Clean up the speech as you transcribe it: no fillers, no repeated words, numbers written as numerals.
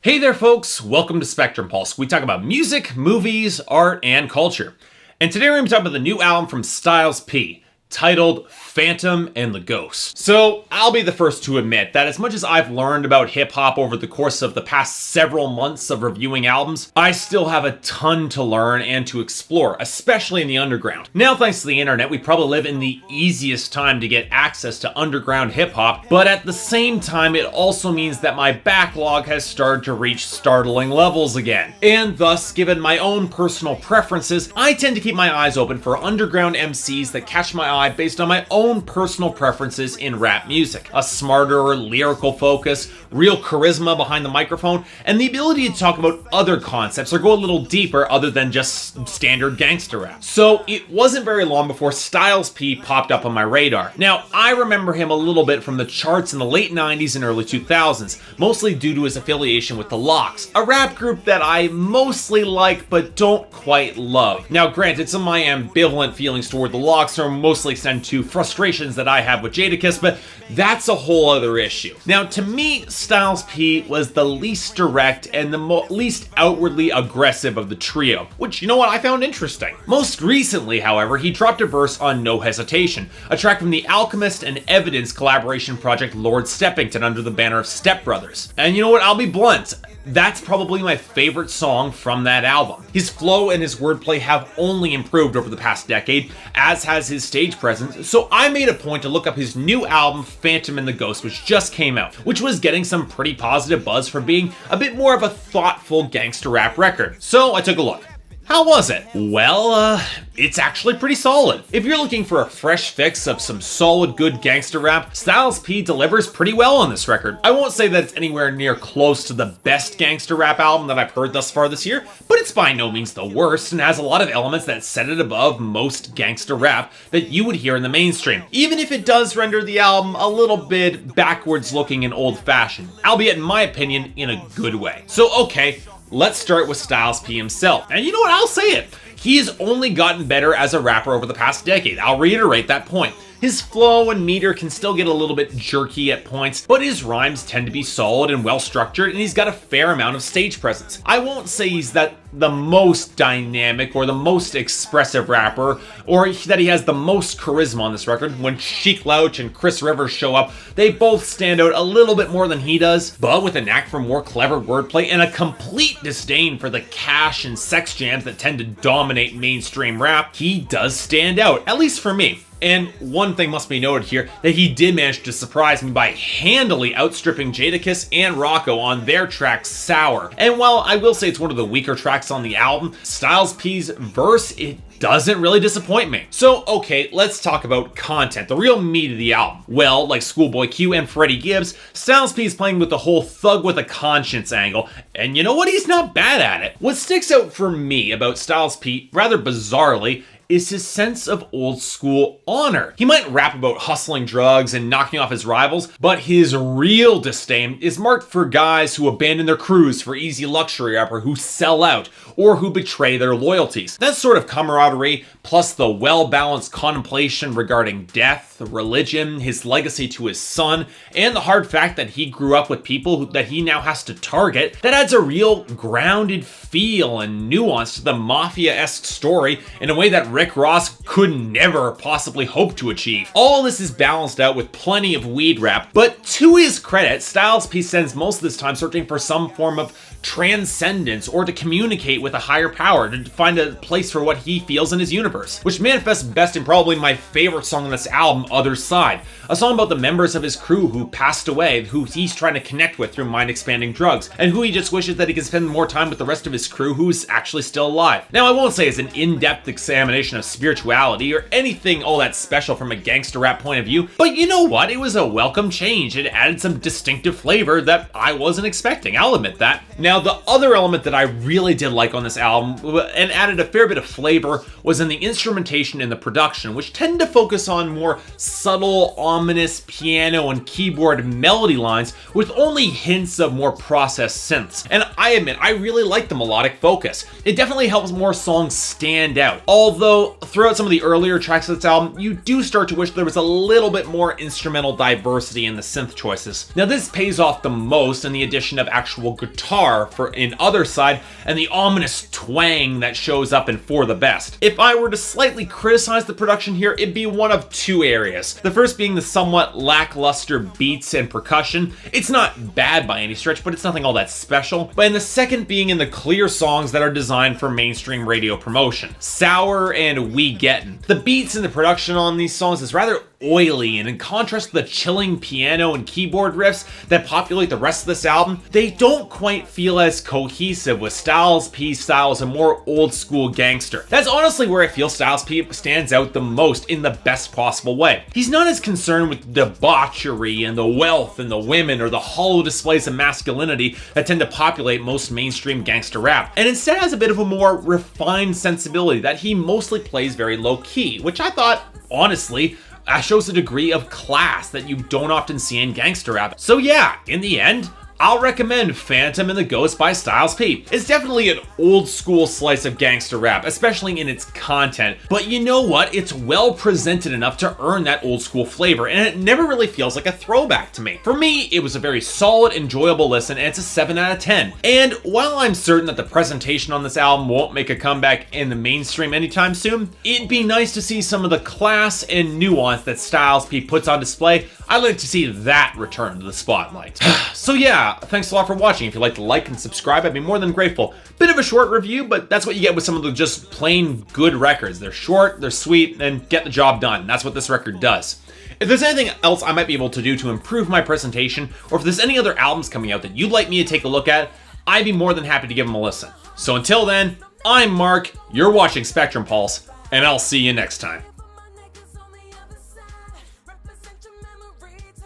Hey there folks, welcome to Spectrum Pulse. We talk about music, movies, art, and culture. And today we're going to talk about the new album from Styles P, titled Phantom and the Ghost. So I'll be the first to admit that as much as I've learned about hip-hop over the course of the past several months of reviewing albums, I still have a ton to learn and to explore, especially in the underground. Now, thanks to the internet, we probably live in the easiest time to get access to underground hip-hop, but at the same time, it also means that my backlog has started to reach startling levels again. And thus, given my own personal preferences, I tend to keep my eyes open for underground MCs that catch my eye based on my own personal preferences in rap music. A smarter, lyrical focus, real charisma behind the microphone, and the ability to talk about other concepts or go a little deeper other than just standard gangster rap. So it wasn't very long before Styles P popped up on my radar. Now, I remember him a little bit from the charts in the late 90s and early 2000s, mostly due to his affiliation with The Lox, a rap group that I mostly like but don't quite love. Now, granted, some of my ambivalent feelings toward The Lox are mostly extend to frustrations that I have with Jadakiss, but that's a whole other issue. Now, to me, Styles P was the least direct and the least outwardly aggressive of the trio, which, you know what, I found interesting. Most recently, however, he dropped a verse on No Hesitation, a track from the Alchemist and Evidence collaboration project Lord Steppington under the banner of Step Brothers. And you know what, I'll be blunt, that's probably my favorite song from that album. His flow and his wordplay have only improved over the past decade, as has his stage presence, so I made a point to look up his new album, Phantom and the Ghost, which just came out, which was getting some pretty positive buzz for being a bit more of a thoughtful gangster rap record. So I took a look. How was it? Well, it's actually pretty solid. If you're looking for a fresh fix of some solid good gangster rap, Styles P delivers pretty well on this record. I won't say that it's anywhere near close to the best gangster rap album that I've heard thus far this year, but it's by no means the worst and has a lot of elements that set it above most gangster rap that you would hear in the mainstream, even if it does render the album a little bit backwards looking and old-fashioned, albeit in my opinion, in a good way. So okay, let's start with Styles P himself. And you know what, I'll say it. He has only gotten better as a rapper over the past decade. I'll reiterate that point. His flow and meter can still get a little bit jerky at points, but his rhymes tend to be solid and well structured, and he's got a fair amount of stage presence. I won't say he's the most dynamic or the most expressive rapper, or that he has the most charisma on this record. When Sheek Louch and Chris Rivers show up, they both stand out a little bit more than he does, but with a knack for more clever wordplay and a complete disdain for the cash and sex jams that tend to dominate mainstream rap, he does stand out, at least for me. And one thing must be noted here, that he did manage to surprise me by handily outstripping Jadakiss and Rocco on their track Sour. And while I will say it's one of the weaker tracks on the album, Styles P's verse, it doesn't really disappoint me. So okay, let's talk about content, the real meat of the album. Well, like Schoolboy Q and Freddie Gibbs, Styles P is playing with the whole thug with a conscience angle, and you know what, he's not bad at it. What sticks out for me about Styles P, rather bizarrely, is his sense of old school honor. He might rap about hustling drugs and knocking off his rivals, but his real disdain is marked for guys who abandon their crews for easy luxury rapper who sell out or who betray their loyalties. That sort of camaraderie, plus the well-balanced contemplation regarding death, religion, his legacy to his son, and the hard fact that he grew up with people that he now has to target, that adds a real grounded feel and nuance to the mafia-esque story in a way that Rick Ross could never possibly hope to achieve. All this is balanced out with plenty of weed rap, but to his credit, Styles P spends most of this time searching for some form of transcendence or to communicate with a higher power, to find a place for what he feels in his universe, which manifests best in probably my favorite song on this album, Other Side, a song about the members of his crew who passed away, who he's trying to connect with through mind-expanding drugs, and who he just wishes that he could spend more time with the rest of his crew who's actually still alive. Now, I won't say it's an in-depth examination of spirituality or anything all that special from a gangster rap point of view, but you know what, it was a welcome change. It added some distinctive flavor that I wasn't expecting, I'll admit that. Now, the other element that I really did like on this album, and added a fair bit of flavor, was in the instrumentation and the production, which tend to focus on more subtle, ominous piano and keyboard melody lines with only hints of more processed synths. And I admit, I really like the melodic focus. It definitely helps more songs stand out. Although, throughout some of the earlier tracks of this album, you do start to wish there was a little bit more instrumental diversity in the synth choices. Now this pays off the most in the addition of actual guitar in Other Side, and the ominous twang that shows up in For the Best. If I were to slightly criticize the production here, it'd be one of two areas. The first being the somewhat lackluster beats and percussion. It's not bad by any stretch, but it's nothing all that special. And the second being in the clear songs that are designed for mainstream radio promotion. Sour and We Gettin'. The beats and the production on these songs is rather oily, and in contrast to the chilling piano and keyboard riffs that populate the rest of this album, they don't quite feel as cohesive with Styles P's style as a more old school gangster. That's honestly where I feel Styles P stands out the most in the best possible way. He's not as concerned with the debauchery and the wealth and the women or the hollow displays of masculinity that tend to populate most mainstream gangster rap, and instead has a bit of a more refined sensibility that he mostly plays very low key, which I thought, honestly, shows a degree of class that you don't often see in gangster rap. So yeah, in the end, I'll recommend Phantom and the Ghost by Styles P. It's definitely an old school slice of gangster rap, especially in its content, but you know what? It's well presented enough to earn that old school flavor, and it never really feels like a throwback to me. For me, it was a very solid, enjoyable listen, and it's a 7 out of 10. And while I'm certain that the presentation on this album won't make a comeback in the mainstream anytime soon, it'd be nice to see some of the class and nuance that Styles P puts on display. I'd like to see that return to the spotlight. So yeah, thanks a lot for watching. If you'd like to like and subscribe, I'd be more than grateful. Bit of a short review, but that's what you get with some of the just plain good records. They're short, they're sweet, and get the job done. That's what this record does. If there's anything else I might be able to do to improve my presentation, or if there's any other albums coming out that you'd like me to take a look at, I'd be more than happy to give them a listen. So until then, I'm Mark, you're watching Spectrum Pulse, and I'll see you next time.